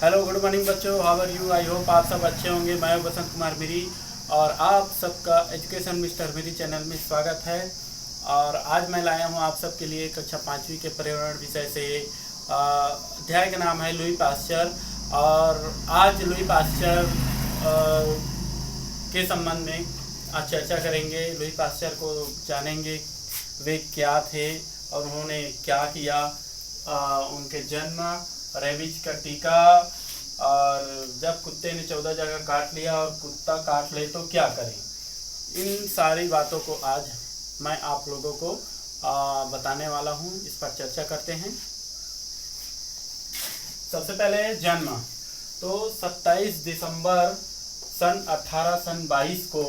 Hello, good morning बच्चों। How are you? I hope आप सब अच्छे होंगे। मैं हूं बसंत कुमार मिरी और आप सबका एजुकेशन मिस्टर मिरी चैनल में स्वागत है। और आज मैं लाया हूं आप सबके लिए कक्षा 5वीं के पर्यावरण विषय से अध्याय का नाम है लुई पास्चर। और आज लुई पास्चर के संबंध में आज चर्चा करेंगे। लुई पास्चर को जानेंगे, वे क्या थे और उन्होंने क्या किया। उनके जन्म, रेबीज का टीका, और जब कुत्ते ने 14 जगह काट लिया और कुत्ता काट ले तो क्या करें, इन सारी बातों को आज मैं आप लोगों को बताने वाला हूं। इस पर चर्चा करते हैं। सबसे पहले जन्म। तो 27 दिसंबर सन 1822 को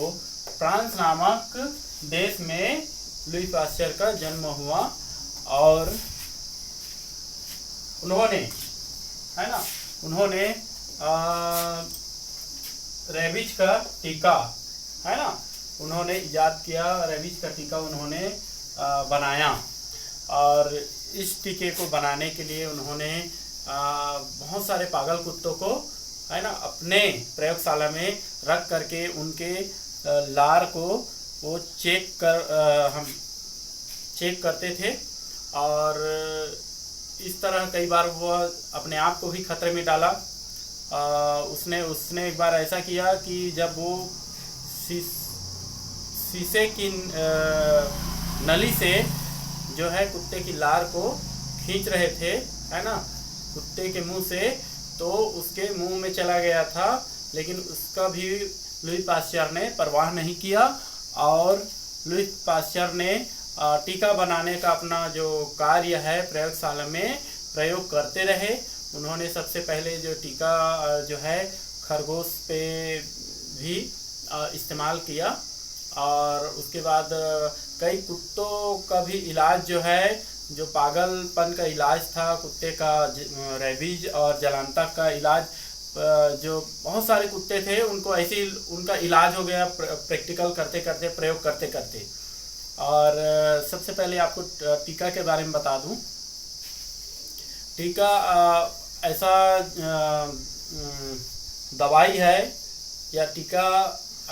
फ्रांस नामक देश में लुई पास्चर का जन्म हुआ। और उन्होंने रेबीज का टीका उन्होंने इजाद किया। रेबीज का टीका उन्होंने बनाया। और इस टीके को बनाने के लिए उन्होंने बहुत सारे पागल कुत्तों को अपने प्रयोगशाला में रख करके उनके लार को वो चेक करते थे। और इस तरह कई बार वह अपने आप को भी खतरे में डाला। उसने एक बार ऐसा किया कि जब वो शीशे की नली से जो है कुत्ते की लार को खींच रहे थे कुत्ते के मुंह से, तो उसके मुंह में चला गया था। लेकिन उसका भी लुई पास्चर ने परवाह नहीं किया और लुई पास्चर ने टीका बनाने का अपना जो कार्य है प्रयोगशाला में प्रयोग करते रहे। उन्होंने सबसे पहले जो टीका जो है खरगोश पे भी इस्तेमाल किया। और उसके बाद कई कुत्तों का भी इलाज जो है, जो पागलपन का इलाज था कुत्ते का, रेबीज और जलांतक का इलाज, जो बहुत सारे कुत्ते थे उनको ऐसे ही उनका इलाज हो गया प्रैक्टिकल करते करते, प्रयोग करते करते। और सबसे पहले आपको टीका के बारे में बता दूं। टीका ऐसा दवाई है या टीका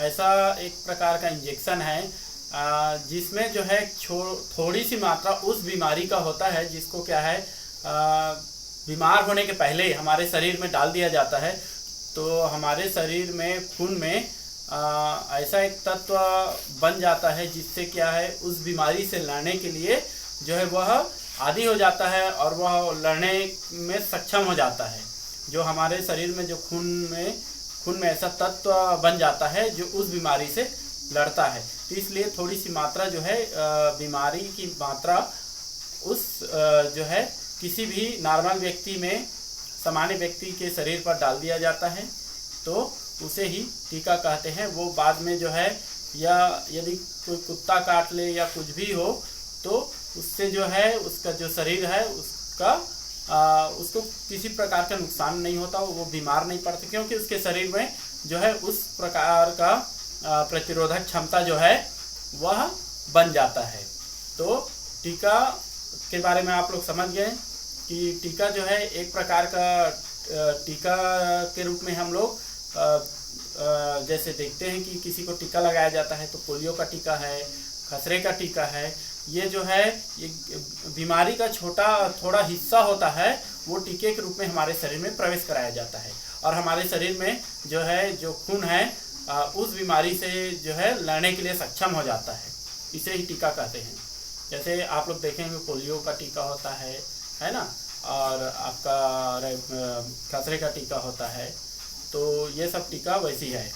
ऐसा एक प्रकार का इंजेक्शन है जिसमें जो है थोड़ी सी मात्रा उस बीमारी का होता है जिसको क्या है बीमार होने के पहले हमारे शरीर में डाल दिया जाता है। तो हमारे शरीर में, खून में ऐसा एक तत्व बन जाता है जिससे क्या है उस बीमारी से लड़ने के लिए जो है वह आदी हो जाता है और वह लड़ने में सक्षम हो जाता है। जो हमारे शरीर में जो खून में ऐसा तत्व बन जाता है जो उस बीमारी से लड़ता है। तो इसलिए थोड़ी सी मात्रा जो है बीमारी की मात्रा उस जो है किसी भी नॉर्मल व्यक्ति में, सामान्य व्यक्ति के शरीर पर डाल दिया जाता है, तो उसे ही टीका कहते हैं। वो बाद में जो है, या यदि कोई कुत्ता काट ले या कुछ भी हो तो उससे जो है उसका जो शरीर है उसको किसी प्रकार का नुकसान नहीं होता, वो बीमार नहीं पड़ता, क्योंकि उसके शरीर में जो है उस प्रकार का प्रतिरोधक क्षमता जो है वह बन जाता है। तो टीका के बारे में आप लोग समझ गए कि टीका जो है एक प्रकार का टीका के रूप में हम लोग जैसे देखते हैं कि किसी को टीका लगाया जाता है तो पोलियो का टीका है, खसरे का टीका है। ये जो है ये बीमारी का थोड़ा हिस्सा होता है, वो टीके के रूप में हमारे शरीर में प्रवेश कराया जाता है और हमारे शरीर में जो है जो खून है उस बीमारी से जो है लड़ने के लिए सक्षम हो जाता है। इसे ही टीका कहते हैं। जैसे आप लोग देखेंगे पोलियो का टीका होता है ना, और आपका खसरे का टीका होता है। तो ये सब टीका वैसी है।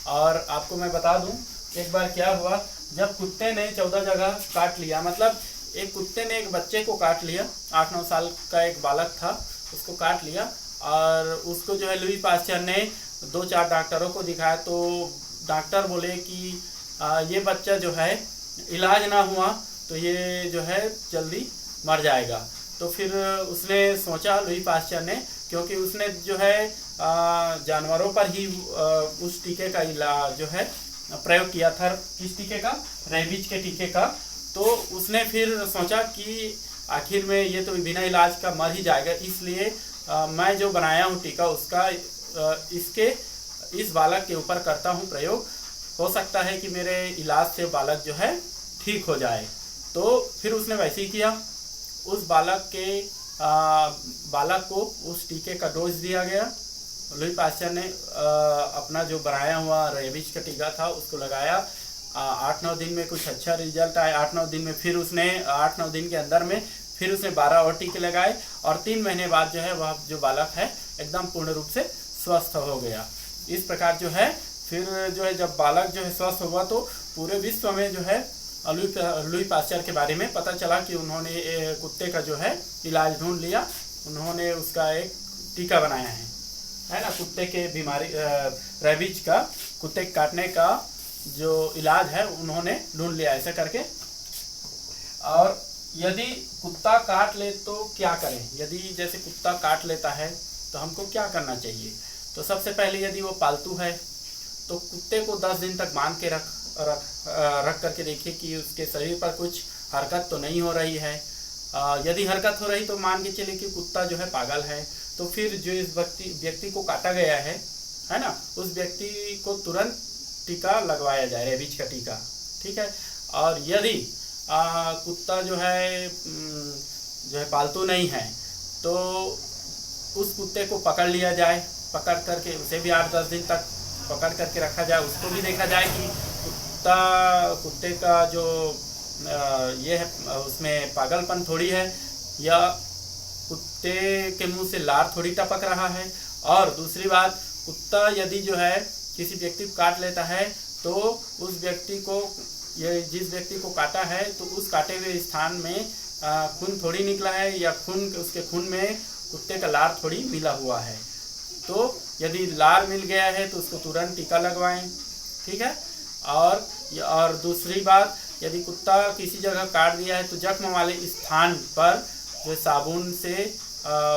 और आपको मैं बता दूं, एक बार क्या हुआ, जब कुत्ते ने 14 जगह काट लिया, मतलब एक कुत्ते ने एक बच्चे को काट लिया, 8-9 साल का एक बालक था, उसको काट लिया। और उसको जो है लुई पास्चर ने 2-4 डॉक्टरों को दिखाया। तो डॉक्टर बोले कि ये बच्चा जो है इलाज ना हुआ तो ये जो है जल्दी मर जाएगा। तो फिर उसने सोचा लुई पास्चर ने, क्योंकि उसने जो है जानवरों पर ही उस टीके का इलाज जो है प्रयोग किया था। किस टीके का? रेबीज के टीके का। तो उसने फिर सोचा कि आखिर में ये तो बिना इलाज का मर ही जाएगा, इसलिए मैं जो बनाया हूँ टीका उसका इस बालक के ऊपर करता हूँ प्रयोग। हो सकता है कि मेरे इलाज से बालक जो है ठीक हो जाए। तो फिर उसने वैसे ही किया। उस बालक को उस टीके का डोज दिया गया। लुई पाश्चर ने अपना जो बनाया हुआ रेबीज का टीका था उसको लगाया। 8-9 दिन में कुछ अच्छा रिजल्ट आया। 8-9 दिन में फिर उसने 8-9 दिन के अंदर में फिर उसने 12 और टीके लगाए और 3 महीने बाद जो है वह जो बालक है एकदम पूर्ण रूप से स्वस्थ हो गया। इस प्रकार जो है फिर जो है जब बालक जो है स्वस्थ हुआ तो पूरे विश्व में जो है लुई पाश्चर के बारे में पता चला कि उन्होंने कुत्ते का जो है इलाज ढूंढ लिया। उन्होंने उसका एक टीका बनाया है ना, कुत्ते के बीमारी रेबीज का, कुत्ते काटने का जो इलाज है उन्होंने ढूंढ लिया ऐसा करके। और यदि कुत्ता काट ले तो क्या करें? यदि जैसे कुत्ता काट लेता है तो हमको क्या करना चाहिए? तो सबसे पहले यदि वो पालतू है तो कुत्ते को 10 दिन तक बांध के रख करके देखिए कि उसके शरीर पर कुछ हरकत तो नहीं हो रही है। यदि हरकत हो रही तो मान के चलिए कि कुत्ता जो है पागल है। तो फिर जो इस व्यक्ति को काटा गया है ना, उस व्यक्ति को तुरंत टीका लगवाया जाए, रेबीज का टीका, ठीक है। और यदि कुत्ता जो है पालतू नहीं है तो उस कुत्ते को पकड़ लिया जाए, पकड़ करके उसे भी 8-10 दिन तक पकड़ करके रखा जाए। उसको भी देखा जाए कि कुत्ते का जो ये है उसमें पागलपन थोड़ी है या कुत्ते के मुंह से लार थोड़ी टपक रहा है। और दूसरी बात, कुत्ता यदि जो है किसी व्यक्ति को काट लेता है तो उस व्यक्ति को, जिस व्यक्ति को काटा है तो उस काटे हुए स्थान में खून थोड़ी निकला है या उसके खून में कुत्ते का लार थोड़ी मिला हुआ है। तो यदि लार मिल गया है तो उसको तुरंत टीका लगवाएं, ठीक है। और दूसरी बात, यदि कुत्ता किसी जगह काट दिया है तो जख्म वाले स्थान पर जो साबुन से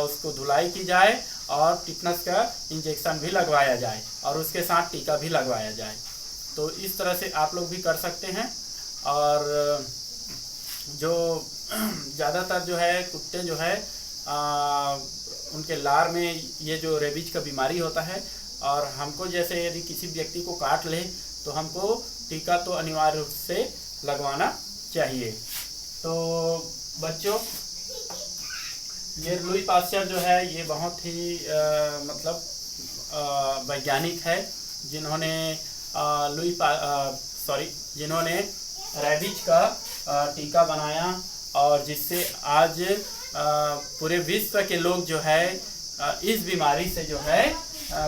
उसको धुलाई की जाए और टिटनस का इंजेक्शन भी लगवाया जाए और उसके साथ टीका भी लगवाया जाए। तो इस तरह से आप लोग भी कर सकते हैं। और जो ज़्यादातर जो है कुत्ते जो है उनके लार में ये जो रेबीज का बीमारी होता है और हमको जैसे यदि किसी व्यक्ति को काट ले तो हमको टीका तो अनिवार्य रूप से लगवाना चाहिए। तो बच्चों, ये लुई पाश्चर जो है ये बहुत ही वैज्ञानिक है जिन्होंने रेबीज का टीका बनाया और जिससे आज पूरे विश्व के लोग जो है इस बीमारी से जो है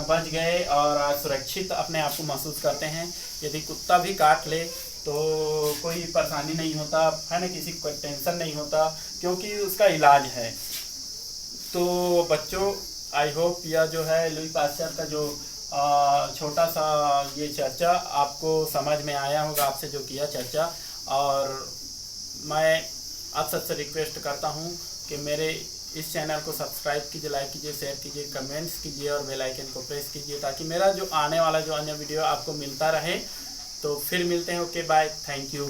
बच गए और आज सुरक्षित अपने आप को महसूस करते हैं। यदि कुत्ता भी काट ले तो कोई परेशानी नहीं होता है ना, किसी को टेंशन नहीं होता क्योंकि उसका इलाज है। तो बच्चों, आई होप यह जो है लुई पाश्चर का जो छोटा सा ये चर्चा आपको समझ में आया होगा, आपसे जो किया चर्चा। और मैं आप सबसे रिक्वेस्ट करता हूँ कि मेरे इस चैनल को सब्सक्राइब कीजिए, लाइक कीजिए, शेयर कीजिए, कमेंट्स कीजिए और बेल आइकन को प्रेस कीजिए ताकि मेरा जो आने वाला जो अन्य वीडियो आपको मिलता रहे। तो फिर मिलते हैं। Okay, bye, thank you.